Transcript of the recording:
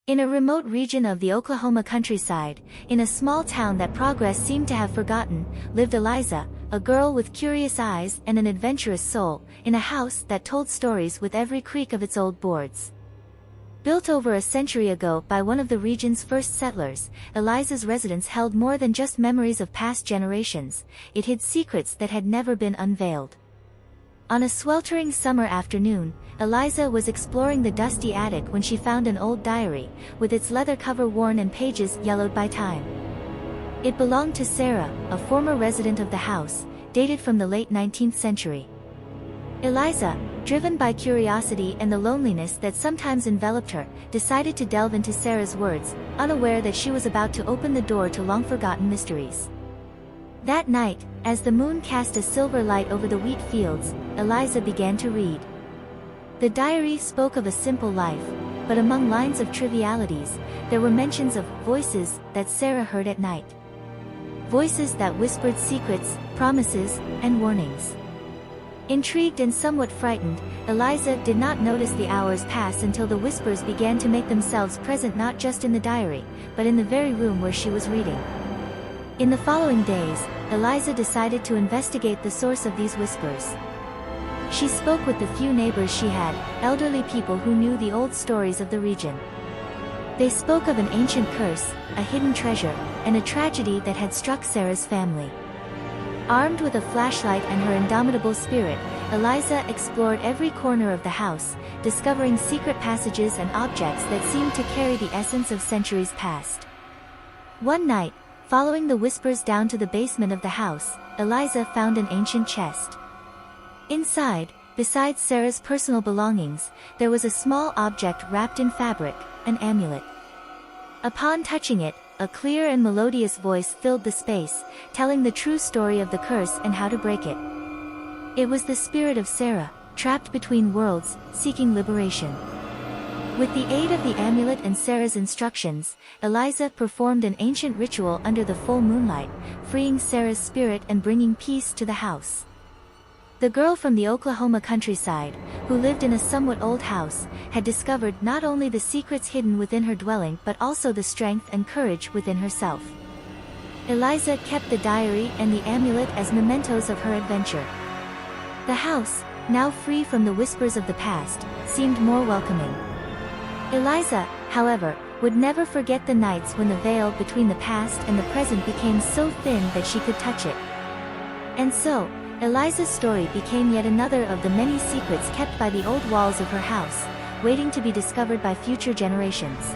In a remote region of the Oklahoma countryside, in a small town that progress seemed to have forgotten, lived Eliza, a girl with curious eyes and an adventurous soul, in a house that told stories with every creak of its old boards. Built over a century ago by one of the region's first settlers, Eliza's residence held more than just memories of past generations. It hid secrets that had never been unveiled. On a sweltering summer afternoon, Eliza was exploring the dusty attic when she found an old diary, with its leather cover worn and pages yellowed by time. It belonged to Sarah, a former resident of the house, dated from the late 19th century. Eliza, driven by curiosity and the loneliness that sometimes enveloped her, decided to delve into Sarah's words, unaware that she was about to open the door to long-forgotten mysteries. That night, as the moon cast a silver light over the wheat fields, Eliza began to read. The diary spoke of a simple life, but among lines of trivialities, there were mentions of voices that Sarah heard at night. Voices that whispered secrets, promises, and warnings. Intrigued and somewhat frightened, Eliza did not notice the hours pass until the whispers began to make themselves present not just in the diary, but in the very room where she was reading. In the following days, Eliza decided to investigate the source of these whispers. She spoke with the few neighbors she had, elderly people who knew the old stories of the region. They spoke of an ancient curse, a hidden treasure, and a tragedy that had struck Sarah's family. Armed with a flashlight and her indomitable spirit, Eliza explored every corner of the house, discovering secret passages and objects that seemed to carry the essence of centuries past. One night, following the whispers down to the basement of the house, Eliza found an ancient chest. Inside, besides Sarah's personal belongings, there was a small object wrapped in fabric, an amulet. Upon touching it, a clear and melodious voice filled the space, telling the true story of the curse and how to break it. It was the spirit of Sarah, trapped between worlds, seeking liberation. With the aid of the amulet and Sarah's instructions, Eliza performed an ancient ritual under the full moonlight, freeing Sarah's spirit and bringing peace to the house. The girl from the Oklahoma countryside, who lived in a somewhat old house, had discovered not only the secrets hidden within her dwelling but also the strength and courage within herself. Eliza kept the diary and the amulet as mementos of her adventure. The house, now free from the whispers of the past, seemed more welcoming. Eliza, however, would never forget the nights when the veil between the past and the present became so thin that she could touch it. And so, Eliza's story became yet another of the many secrets kept by the old walls of her house, waiting to be discovered by future generations.